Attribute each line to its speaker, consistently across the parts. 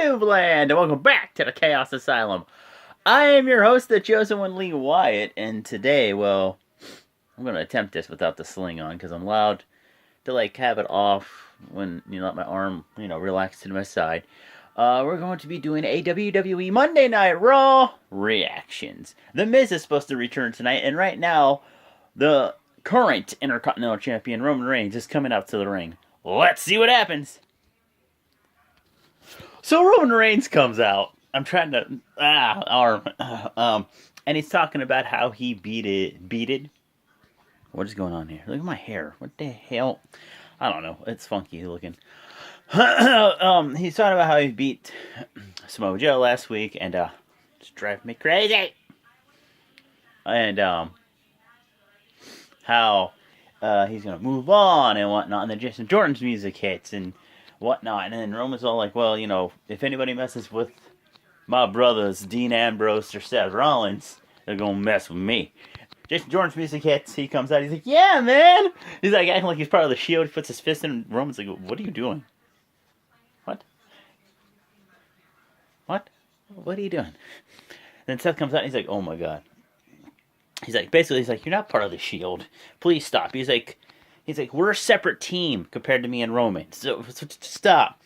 Speaker 1: YouTube land, and welcome back to the Chaos Asylum. I am your host, the Chosen One, Lee Wyatt, and today, well, I'm going to attempt this without the sling on, because I'm allowed to, have it off when, let my arm, relax to my side. We're going to be doing a WWE Monday Night Raw reactions. The Miz is supposed to return tonight, and right now, the current Intercontinental Champion, Roman Reigns, is coming out to the ring. Let's see what happens. So Roman Reigns comes out. I'm trying to and he's talking about how he beated. What is going on here? Look at my hair. What the hell? I don't know. It's funky looking. He's talking about how he beat Samoa Joe last week, and it's driving me crazy. And how he's gonna move on and whatnot, and then Jason Jordan's music hits and whatnot, and then Roman's all like, well, if anybody messes with my brothers, Dean Ambrose or Seth Rollins, they're gonna mess with me. Jason Jordan's music hits, he comes out, he's like, yeah, man! He's like acting like he's part of the Shield, he puts his fist in, and Roman's like, what are you doing? What? What are you doing? Then Seth comes out, and he's like, oh my god. He's like, you're not part of the Shield. Please stop. He's like, we're a separate team compared to me and Roman. So stop.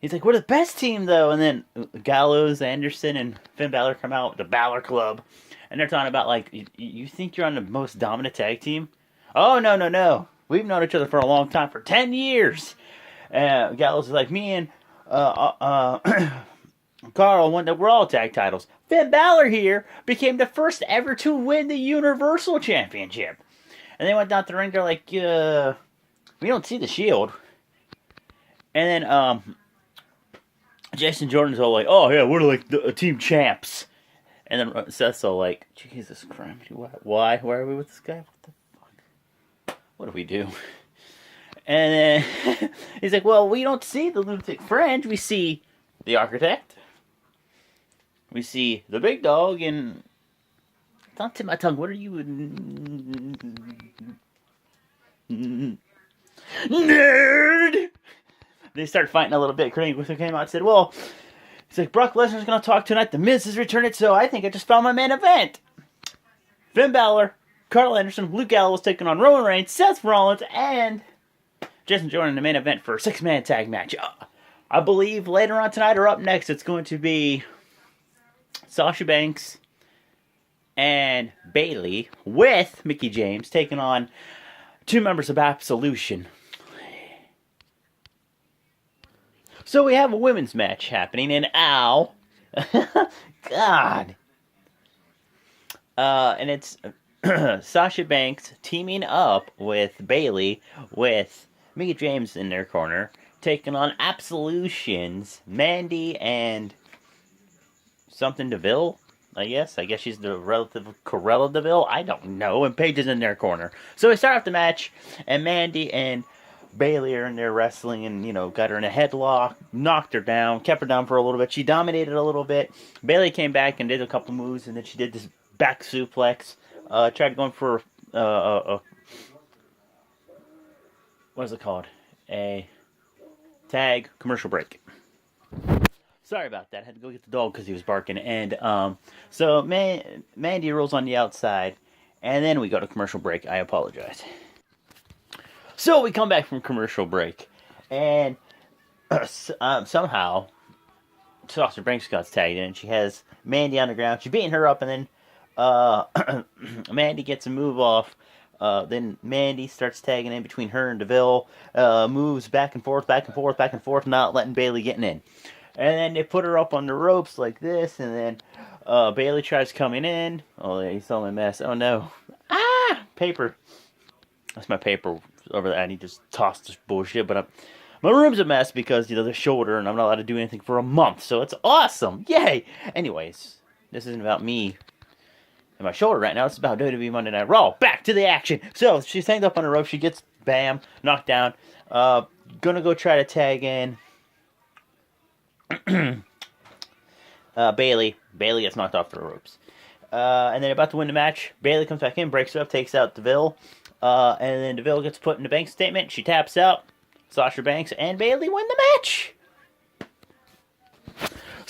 Speaker 1: He's like, we're the best team, though. And then Gallows, Anderson, and Finn Balor come out, the Balor Club. And they're talking about, you think you're on the most dominant tag team? Oh, no. We've known each other for a long time, for 10 years. Gallows is like, me and Carl won the Raw tag titles. Finn Balor here became the first ever to win the Universal Championship. And they went down to the ring, they're like, we don't see the Shield. And then, Jason Jordan's all like, oh yeah, we're like the team champs. And then Seth's all like, Jesus Christ, why are we with this guy? What the fuck? What do we do? And then, he's like, well, we don't see the Lunatic Fringe, we see the Architect. We see the Big Dog, and don't tip my tongue. What are you? Nerd! They start fighting a little bit. Kurt Angle came out and said, well, he's like, Brock Lesnar's going to talk tonight. The Miz is returning, so I think I just found my main event. Finn Balor, Carl Anderson, Luke Gallows taking on Roman Reigns, Seth Rollins, and Jason Jordan in the main event for a 6-man tag match. I believe later on tonight or up next, it's going to be Sasha Banks and Bayley with Mickie James taking on 2 members of Absolution. So we have a women's match happening, and ow, God, and it's Sasha Banks teaming up with Bayley with Mickie James in their corner, taking on Absolution's Mandy and something DeVille, I guess. I guess she's the relative of Corella DeVille. I don't know. And Paige is in their corner. So we start off the match, and Mandy and Bayley are in there wrestling, and, got her in a headlock, knocked her down, kept her down for a little bit. She dominated a little bit. Bayley came back and did a couple moves, and then she did this back suplex. Tried going for what is it called? A tag commercial break. Sorry about that. I had to go get the dog because he was barking. And so Mandy rolls on the outside, and then we go to commercial break. I apologize. So we come back from commercial break, and somehow Sasha Banks got tagged in, and she has Mandy on the ground. She's beating her up, and then Mandy gets a move off. Then Mandy starts tagging in between her and DeVille, moves back and forth, not letting Bayley get in. And then they put her up on the ropes like this, and then Bayley tries coming in. Oh, yeah, he's all a mess. Oh, no. Paper. That's my paper over there. I need to just toss this bullshit, but my room's a mess because, the shoulder, and I'm not allowed to do anything for a month, so it's awesome. Yay! Anyways, this isn't about me and my shoulder right now. It's about WWE Monday Night Raw. Back to the action. So, she's hanged up on a rope. She gets, bam, knocked down. Gonna go try to tag in Bayley. Bayley gets knocked off the ropes. And then about to win the match, Bayley comes back in, breaks her up, takes out DeVille. And then DeVille gets put in the bank statement. She taps out. Sasha Banks and Bayley win the match.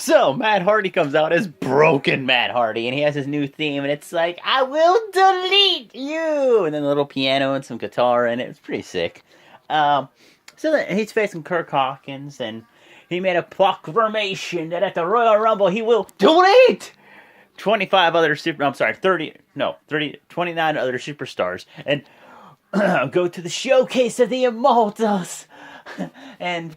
Speaker 1: So Matt Hardy comes out as Broken Matt Hardy, and he has his new theme, and it's like, I will delete you, and then a little piano and some guitar in it. It's pretty sick. So then he's facing Kirk Hawkins, and he made a proclamation that at the Royal Rumble he will delete 29 other superstars, and go to the showcase of the Immortals, and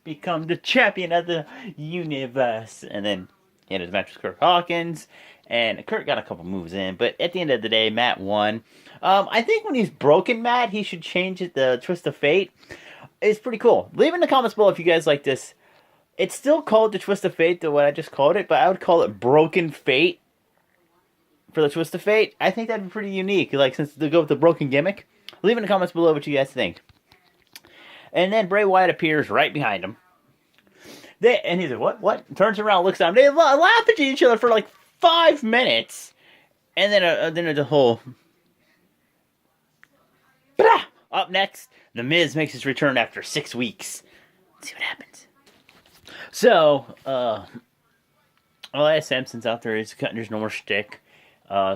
Speaker 1: become the champion of the universe. And then he had his match with Kirk Hawkins, and Kirk got a couple moves in, but at the end of the day, Matt won. I think when he's Broken Matt, he should change it, the Twist of Fate. It's pretty cool. Leave in the comments below if you guys like this. It's still called the Twist of Fate, the what I just called it, but I would call it Broken Fate for the Twist of Fate. I think that'd be pretty unique, like, since they go with the broken gimmick. Leave in the comments below what you guys think. And then Bray Wyatt appears right behind him. And he's like, what? Turns around, looks at him. They laugh at each other for like 5 minutes. And then there's a whole... Up next, The Miz makes his return after 6 weeks. Let's see what happens. So, Elias Sampson's out there. He's cutting his normal shtick.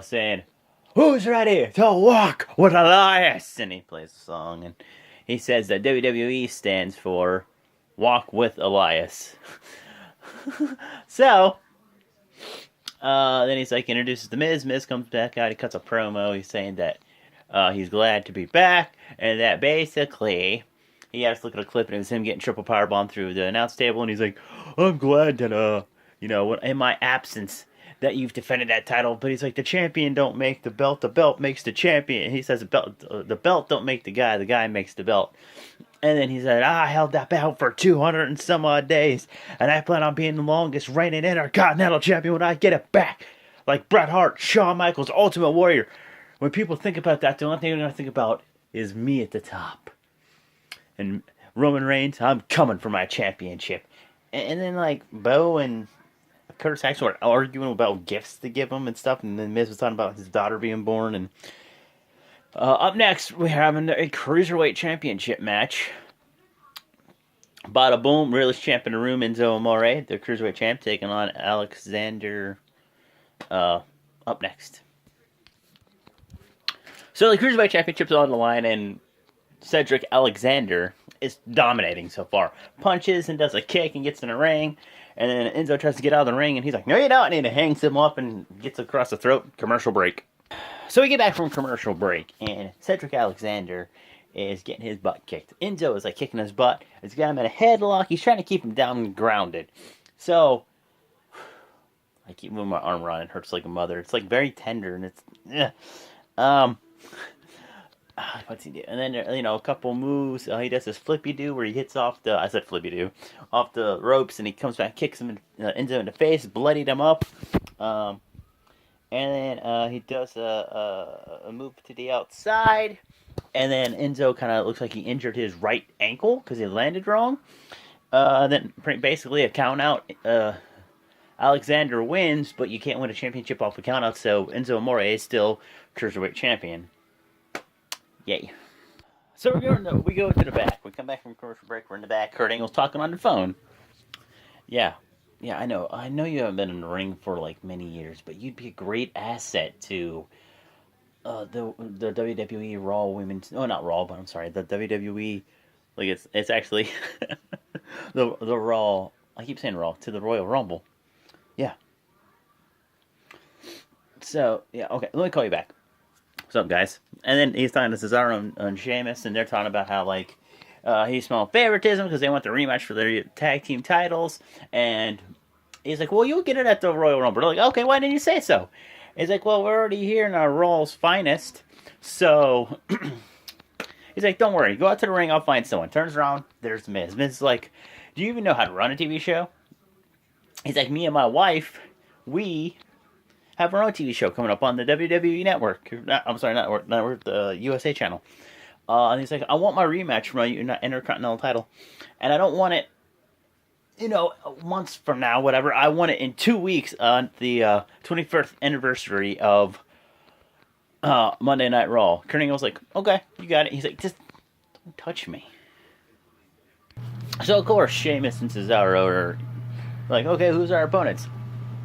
Speaker 1: Saying, who's ready to walk with Elias? And he plays the song, and he says that WWE stands for Walk with Elias. So, then he's like, introduces the Miz. Miz comes back out. He cuts a promo. He's saying that he's glad to be back, and that basically he has to look at a clip, and it was him getting triple powerbomb through the announce table, and he's like, I'm glad that, in my absence, that you've defended that title. But he's like, the champion don't make the belt makes the champion. He says the belt don't make the guy makes the belt. And then he said, I held that belt for 200 and some odd days, and I plan on being the longest reigning Intercontinental Champion when I get it back. Like Bret Hart, Shawn Michaels, Ultimate Warrior. When people think about that, the only thing they're going to think about is me at the top. And Roman Reigns, I'm coming for my championship. And then, like, Bo and Curtis Axel were arguing about gifts to give him and stuff, and then Miz was talking about his daughter being born. And up next, we're having a Cruiserweight Championship match. Bada boom, realest champ in the room, Enzo Amore, the Cruiserweight champ, taking on Alexander up next. So the Cruiserweight Championship's on the line, and Cedric Alexander is dominating so far. Punches and does a kick and gets in the ring. And then Enzo tries to get out of the ring, and he's like, no, you don't. And he hangs him up and gets across the throat. Commercial break. So we get back from commercial break, and Cedric Alexander is getting his butt kicked. Enzo is like kicking his butt. He's got him in a headlock. He's trying to keep him down and grounded. So I keep moving my arm around. It hurts like a mother. It's like very tender, and it's... what's he do? And then, a couple moves. He does this flippy-do where he hits off the... I said flippy-do. Off the ropes, and he comes back, kicks him, Enzo in the face, bloodied him up. And then he does a move to the outside. And then Enzo kind of looks like he injured his right ankle because he landed wrong. Then basically a count out. Alexander wins, but you can't win a championship off a count out, so Enzo Amore is still Cruiserweight champion. Yay. So we go to the back. We come back from commercial break. We're in the back. Kurt Angle's talking on the phone. Yeah, I know. I know you haven't been in the ring for like many years, but you'd be a great asset to the WWE Raw Women's. Oh, not Raw, but I'm sorry, the WWE. Like it's actually the Raw. I keep saying Raw to the Royal Rumble. Yeah. So yeah, okay. Let me call you back. What's up, guys? And then he's talking to Cesaro and Sheamus, and they're talking about how, like, he's smelling favoritism because they want the rematch for their tag team titles. And he's like, well, you'll get it at the Royal Rumble. They're like, okay, why didn't you say so? He's like, well, we're already here in our Raw's finest. So he's like, don't worry. Go out to the ring. I'll find someone. Turns around. There's Miz. Miz is like, do you even know how to run a TV show? He's like, me and my wife, we have our own TV show coming up on the WWE Network. I'm sorry, network, the USA channel. And he's like, I want my rematch for my Intercontinental title. And I don't want it, months from now, whatever. I want it in 2 weeks on the 21st anniversary of Monday Night Raw. Kurt Angle's like, okay, you got it. He's like, just don't touch me. So, of course, Sheamus and Cesaro are Like, okay, who's our opponents?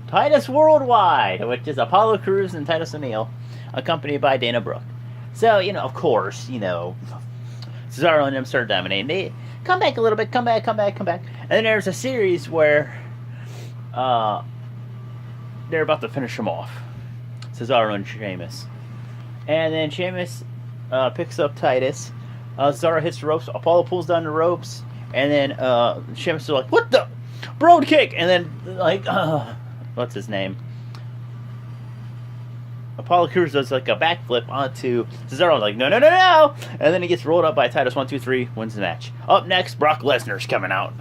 Speaker 1: Titus Worldwide, which is Apollo Crews and Titus O'Neil, accompanied by Dana Brooke. So, of course, Cesaro and them start dominating. They come back a little bit, come back. And then there's a series where they're about to finish them off. Cesaro and Sheamus. And then Sheamus picks up Titus. Cesaro hits the ropes. Apollo pulls down the ropes. And then Sheamus is like, what the? Broad kick! And then, what's his name? Apollo Crews does like a backflip onto Cesaro, like, no. And then he gets rolled up by Titus, 1, 2, 3, wins the match. Up next, Brock Lesnar's coming out.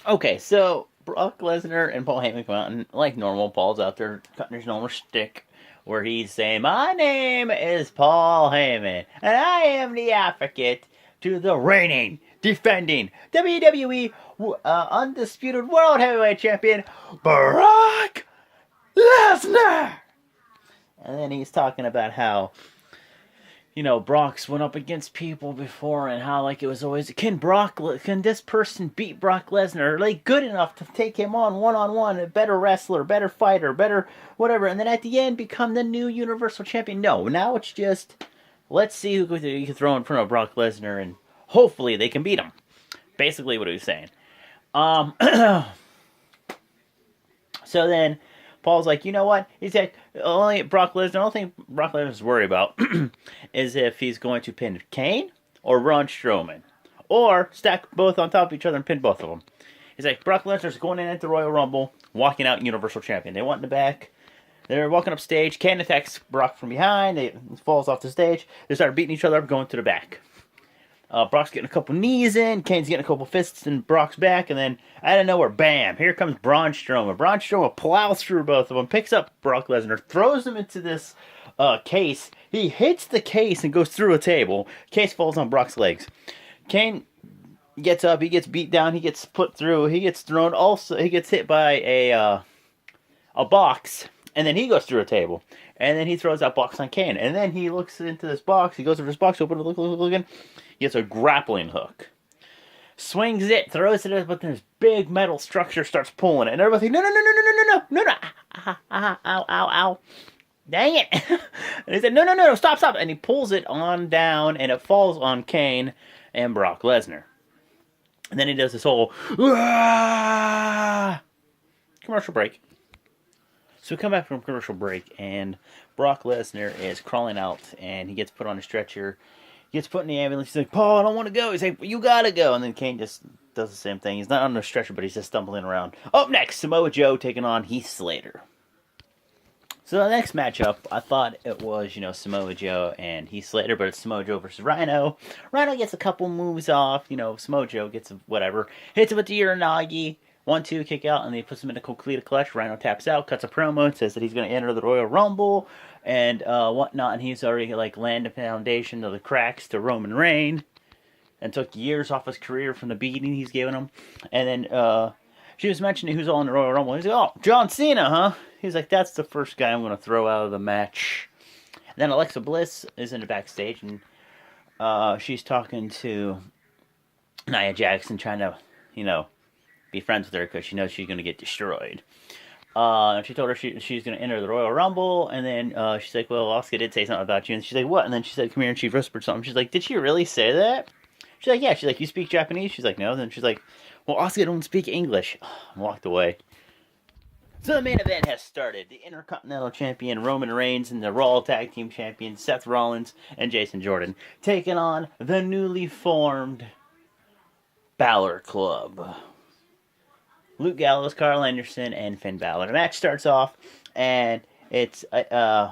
Speaker 1: Okay, so Brock Lesnar and Paul Heyman come out, and like normal, Paul's out there cutting his normal shtick, where he's saying, my name is Paul Heyman, and I am the advocate to the reigning, defending WWE Undisputed World Heavyweight Champion, Brock Lesnar. And then he's talking about how, Brock's went up against people before, and how, like, it was always, can this person beat Brock Lesnar? Like, good enough to take him on one-on-one, a better wrestler, better fighter, better whatever, and then at the end become the new Universal Champion? No, now it's just, let's see who you can throw in front of Brock Lesnar, and hopefully they can beat him. Basically what he was saying. So then Paul's like, you know what? He's like, the only thing Brock Lesnar's worried about is if he's going to pin Kane or Braun Strowman. Or stack both on top of each other and pin both of them. He's like, Brock Lesnar's going in at the Royal Rumble, walking out Universal Champion. They want in the back. They're walking up stage. Kane attacks Brock from behind. He falls off the stage. They start beating each other up, going to the back. Brock's getting a couple knees in. Kane's getting a couple fists in Brock's back. And then, out of nowhere, bam, here comes Braun Strowman. Braun Strowman plows through both of them, picks up Brock Lesnar, throws him into this case. He hits the case and goes through a table. Case falls on Brock's legs. Kane gets up. He gets beat down. He gets put through. He gets thrown. Also, he gets hit by a box. And then he goes through a table. And then he throws that box on Kane. And then he looks into this box. He goes over this box, open it, looking. He gets a grappling hook. Swings it, throws it, but then this big metal structure starts pulling it. And everybody's like, no. Ow. Dang it. And he said, no, stop. And he pulls it on down, and it falls on Kane and Brock Lesnar. And then he does this whole, commercial break. So we come back from commercial break, and Brock Lesnar is crawling out, and he gets put on a stretcher. He gets put in the ambulance. He's like, Paul, I don't want to go. He's like, you gotta go. And then Kane just does the same thing. He's not on a stretcher, but he's just stumbling around. Up next, Samoa Joe taking on Heath Slater. So the next matchup, I thought it was, Samoa Joe and Heath Slater, but it's Samoa Joe versus Rhino. Rhino gets a couple moves off. Samoa Joe gets whatever. Hits him with the Uranagi. 1-2, kick out, and he puts him in a complete clutch. Rhino taps out, cuts a promo, and says that he's going to enter the Royal Rumble and whatnot. And he's already laid the foundation of the cracks to Roman Reigns, and took years off his career from the beating he's given him. And then she was mentioning who's all in the Royal Rumble. He's like, oh, John Cena, huh? He's like, that's the first guy I'm going to throw out of the match. And then Alexa Bliss is in the backstage, and she's talking to Nia Jackson, trying to, be friends with her because she knows she's going to get destroyed. She told her she's going to enter the Royal Rumble, and then she's like, well, Asuka did say something about you. And she's like, what? And then she said, come here, and she whispered something. She's like, did she really say that? She's like, yeah. She's like, you speak Japanese? She's like, no. And then she's like, well, Asuka don't speak English. And walked away. So the main event has started. The Intercontinental Champion Roman Reigns and the Raw Tag Team Champion Seth Rollins and Jason Jordan taking on the newly formed Balor Club. Luke Gallows, Carl Anderson, and Finn Balor. The match starts off, and it's, I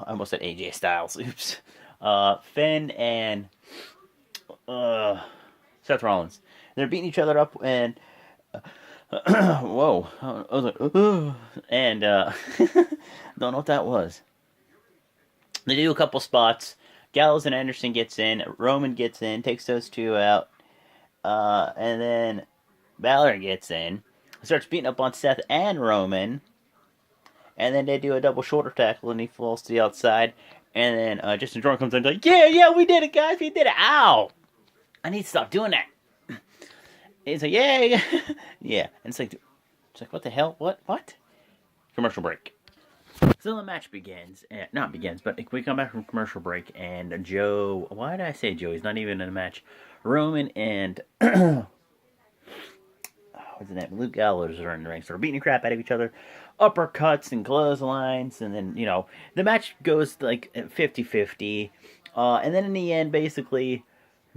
Speaker 1: almost said AJ Styles, oops. Finn and Seth Rollins. They're beating each other up, and, whoa. I was like, and, don't know what that was. They do a couple spots. Gallows and Anderson gets in. Roman gets in, takes those two out. And then Balor gets in. Starts beating up on Seth and Roman. And then they do a double shoulder tackle, and he falls to the outside. And then Justin Jordan comes in and is like, yeah, we did it, guys. We did it. Ow! I need to stop doing that. He's like, yeah. Yeah. And it's like, It's like, what the hell? What? Commercial break. So the match begins. Not begins, but we come back from commercial break, and Joe... Why did I say Joe? He's not even in a match. Roman and... what's his name? Luke Gallows are in the ring. So they're beating the crap out of each other. Uppercuts and clotheslines. And then, the match goes like 50-50. And then in the end, basically,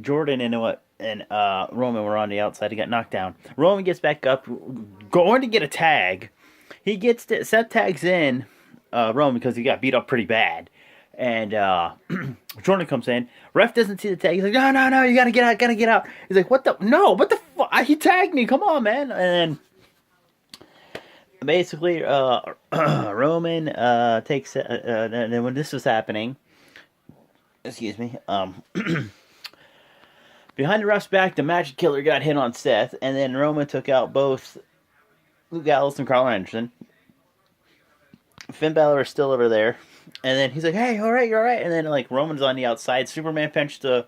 Speaker 1: Jordan and Roman were on the outside. He got knocked down. Roman gets back up, going to get a tag. He gets Seth tags in Roman because he got beat up pretty bad. And Jordan comes in. Ref doesn't see the tag. He's like, no, you gotta get out. He's like, what the fuck? He tagged me. Come on, man. And then basically, Roman takes. And then when this was happening, excuse me, behind the ref's back, the Magic Killer got hit on Seth, and then Roman took out both Luke Gallows and Carl Anderson. Finn Balor is still over there. And then he's like, hey, all right, you're all right. And then, Roman's on the outside. Superman punched the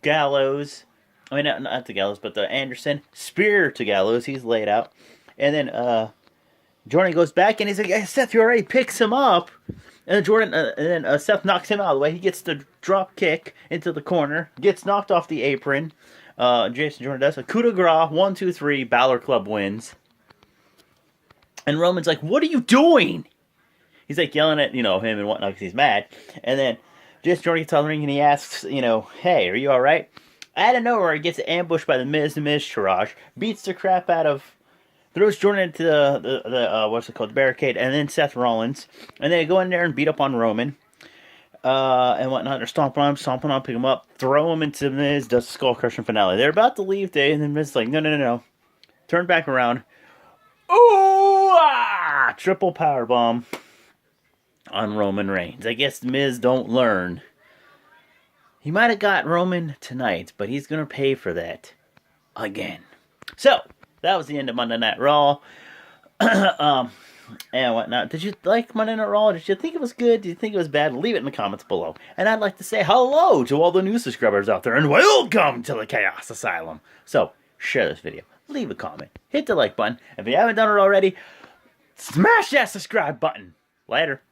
Speaker 1: Gallows. I mean, not the Gallows, but the Anderson. Spear to Gallows. He's laid out. And then Jordan goes back, and he's like, hey, Seth, you're all right. He picks him up. And then Seth knocks him out of the way. He gets the drop kick into the corner. Gets knocked off the apron. Jason Jordan does. A coup de grace. 1, 2, 3. Balor Club wins. And Roman's like, what are you doing? He's yelling at, him and whatnot because he's mad. And then Jason Jordan gets on the ring and he asks, hey, are you alright? Out of nowhere, he gets ambushed by the Miz Taraj, beats the crap out of, throws Jordan into the barricade, and then Seth Rollins. And then they go in there and beat up on Roman. And whatnot. They're stomping on him, pick him up, throw him into the Miz, does the skull crushing finale. They're about to leave, and then Miz is like, no. Turn back around. Ooh! Triple powerbomb on Roman Reigns. I guess Miz don't learn. He might have got Roman tonight, but he's going to pay for that again. So, that was the end of Monday Night Raw. And whatnot. Did you like Monday Night Raw? Did you think it was good? Did you think it was bad? Leave it in the comments below. And I'd like to say hello to all the new subscribers out there, and welcome to the Chaos Asylum. So, share this video. Leave a comment. Hit the like button. If you haven't done it already, smash that subscribe button. Later.